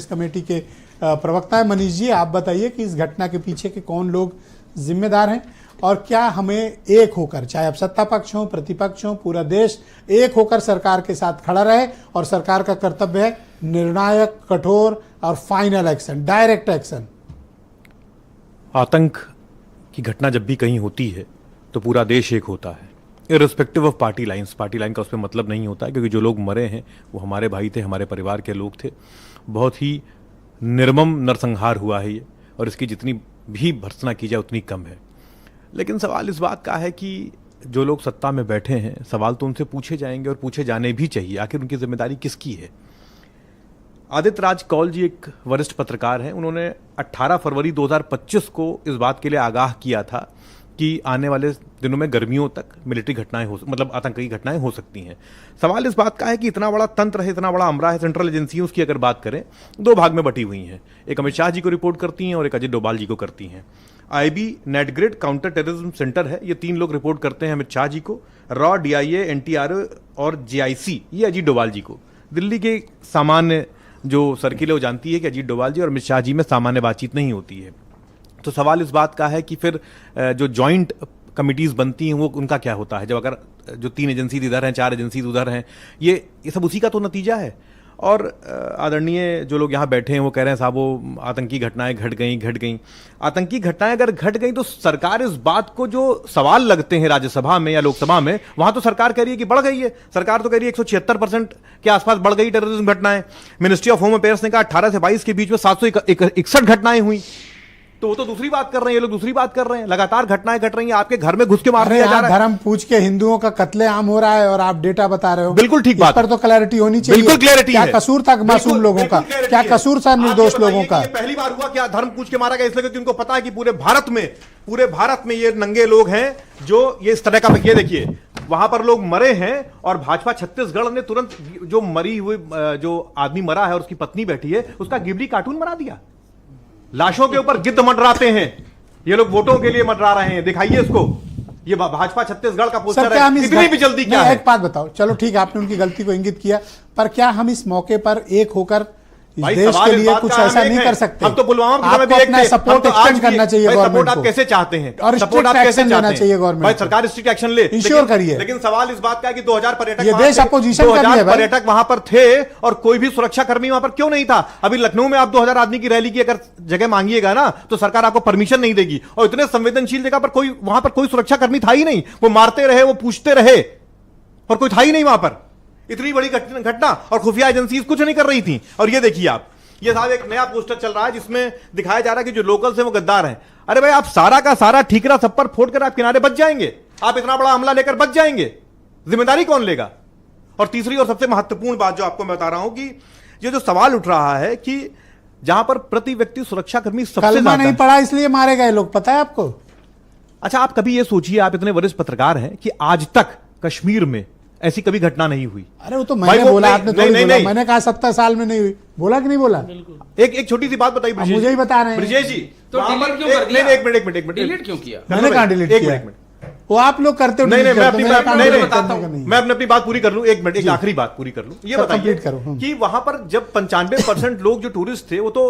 Committee के प्रवक्ता है। मनीष जी, आप बताइए कि इस घटना के पीछे के कौन लोग जिम्मेदार हैं और क्या हमें एक होकर, चाहे अब सत्ता पक्ष हो प्रतिपक्ष हो, पूरा देश एक होकर सरकार के साथ खड़ा रहे और सरकार का कर्तव्य है निर्णायक, कठोर और फाइनल एक्शन, डायरेक्ट एक्शन। आतंक की घटना जब भी कहीं होती है तो पूरा देश एक होता है, irrespective of party lines. Party line का उसमें मतलब नहीं होता है, क्योंकि जो लोग मरे हैं वो हमारे भाई थे, हमारे परिवार के लोग थे। बहुत ही निर्मम नरसंहार हुआ है ये, और इसकी जितनी भी भर्त्सना की जाए उतनी कम है। लेकिन सवाल इस बात का है कि जो लोग सत्ता में बैठे हैं, सवाल तो उनसे पूछे जाएंगे और पूछे जाने भी चाहिए। आखिर उनकी जिम्मेदारी किसकी है? आदित्य राज कौल जी एक वरिष्ठ पत्रकार हैं। उन्होंने 18 फरवरी 2025 को इस बात के लिए आगाह किया था कि आने वाले दिनों में गर्मियों तक मिलिट्री घटनाएं मतलब आतंकी घटनाएं हो सकती हैं। सवाल इस बात का है कि इतना बड़ा तंत्र है, इतना बड़ा अमरा है, सेंट्रल एजेंसी उसकी अगर बात करें, दो भाग में बटी हुई हैं। एक अमित शाह जी को रिपोर्ट करती हैं और एक अजीत डोभाल जी को करती हैं। IB NATGRID counter terrorism centre है, ये 3 लोग रिपोर्ट करते हैं अमित शाह जी को। रॉ, DIA, NTRO और JIC ये अजीत डोभाल जी को। दिल्ली के सामान्य जो सर्किल है वो जानती है कि अजीत डोभाल जी और अमित शाह जी में सामान्य बातचीत नहीं होती है। तो सवाल इस बात का है कि फिर जो जॉइंट कमिटीज बनती हैं वो उनका क्या होता है, जब अगर जो 3 एजेंसी इधर हैं, 4 एजेंसी उधर हैं, ये सब उसी का तो नतीजा है। और आदरणीय जो लोग यहाँ बैठे हैं वो कह रहे हैं साहब वो आतंकी घटनाएं घट गई। आतंकी घटनाएं अगर घट गई तो सरकार इस बात को, जो सवाल लगते हैं राज्यसभा में या लोकसभा में, वहां तो सरकार कह रही है कि बढ़ गई है। सरकार तो कह रही है 176% के आसपास बढ़ गई टेररिज्म घटनाएं। मिनिस्ट्री ऑफ होम अफेयर्स ने कहा 18 से 22 के बीच में 761 घटनाएं हुई। तो वो तो दूसरी बात कर रहे हैं, ये लोग दूसरी बात कर रहे हैं। लगातार घटनाएं घट रही हैं, आपके घर में घुस के मार दिया जा रहा है। धर्म पूछ के हिंदुओं का कत्लेआम हो रहा है और आप डेटा बता रहे हो। बिल्कुल ठीक बात पर तो क्लैरिटी होनी चाहिए। बिल्कुल क्लैरिटी है। क्या कसूर था मासूम लोगों का? क्या कसूर था निर्दोष लोगों का? पहली बार हुआ क्या धर्म पूछ के मारा गया? इसलिए क्योंकि उनको पता है कि पूरे भारत में ये नंगे लोग हैं जो ये इस तरह का। ये देखिए वहां पर लोग मरे हैं और भाजपा छत्तीसगढ़ ने तुरंत जो मरी हुई, जो आदमी मरा है और उसकी पत्नी बैठी है, उसका गिबली कार्टून बना दिया। लाशों के ऊपर गिद्ध मंडराते हैं, ये लोग वोटों के लिए मंडरा रहे हैं। दिखाइए इसको, ये भाजपा छत्तीसगढ़ का पोस्टर है। इतनी भी जल्दी क्या है? एक बात बताओ, चलो ठीक है, आपने उनकी गलती को इंगित किया, पर क्या हम इस मौके पर एक होकर इस देश के लिए कुछ ऐसा नहीं कर सकते? हम तो पुलवामा आपको अपना सपोर्ट एक्सटेंड करना चाहिए गवर्नमेंट को। आप कैसे चाहते हैं और सपोर्ट आप कैसे लेना चाहिए गवर्नमेंट? भाई सरकार स्ट्रिक्ट एक्शन ले, इंश्योर करिए। लेकिन सवाल इस बात का है कि 2000 पर्यटक, ये देश अपोजिशन का है, पर्यटक वहां पर थे और कोई भी सुरक्षा कर्मी वहां पर क्यों नहीं था? अभी लखनऊ में आप 2000 आदमी की रैली की अगर जगह मांगिएगा ना तो सरकार आपको परमिशन नहीं देगी। और इतने संवेदनशील जगह पर वहां पर कोई सुरक्षा कर्मी था ही नहीं। वो मारते रहे, वो पूछते रहे और कोई था ही नहीं वहां पर। इतनी बड़ी घटना और खुफिया एजेंसीज कुछ नहीं कर रही थी। और ये देखिए आप, ये साहब एक नया पोस्टर चल रहा है जिसमें दिखाया जा रहा है कि जो लोकल से वो गद्दार हैं। अरे भाई, आप सारा का सारा ठीकरा सब पर फोड़ कर आप किनारे बच जाएंगे? आप इतना बड़ा हमला लेकर बच जाएंगे? जिम्मेदारी कौन लेगा? और तीसरी और सबसे महत्वपूर्ण बात जो आपको मैं बता रहा हूं कि ये जो सवाल उठ रहा है कि जहां पर प्रति व्यक्ति सुरक्षाकर्मी सबसे कलमा नहीं पड़ा इसलिए मारे गए लोग, पता है आपको? अच्छा, आप कभी ये सोचिए, आप इतने वरिष्ठ पत्रकार हैं कि आज तक कश्मीर में ऐसी कभी घटना नहीं हुई। अरे वो तो मैंने बोला, आपने थोड़ी बोला। मैंने कहा 70 साल में नहीं हुई, बोला कि नहीं बोला? एक छोटी सी बात बताइए ब्रिजेश, मुझे ही बता रहे हैं ब्रिजेश जी। तो डिलीट क्यों कर दिया? एक मिनट डिलीट क्यों किया? मैंने कहा डिलीट किया? वो आप लोग करते हो। नहीं, मैं अपनी बात पूरी कर लूं। एक मिनट, एक आखिरी बात पूरी कर लूं। ये बताइए कि वहां पर जब 95% लोग जो टूरिस्ट थे वो तो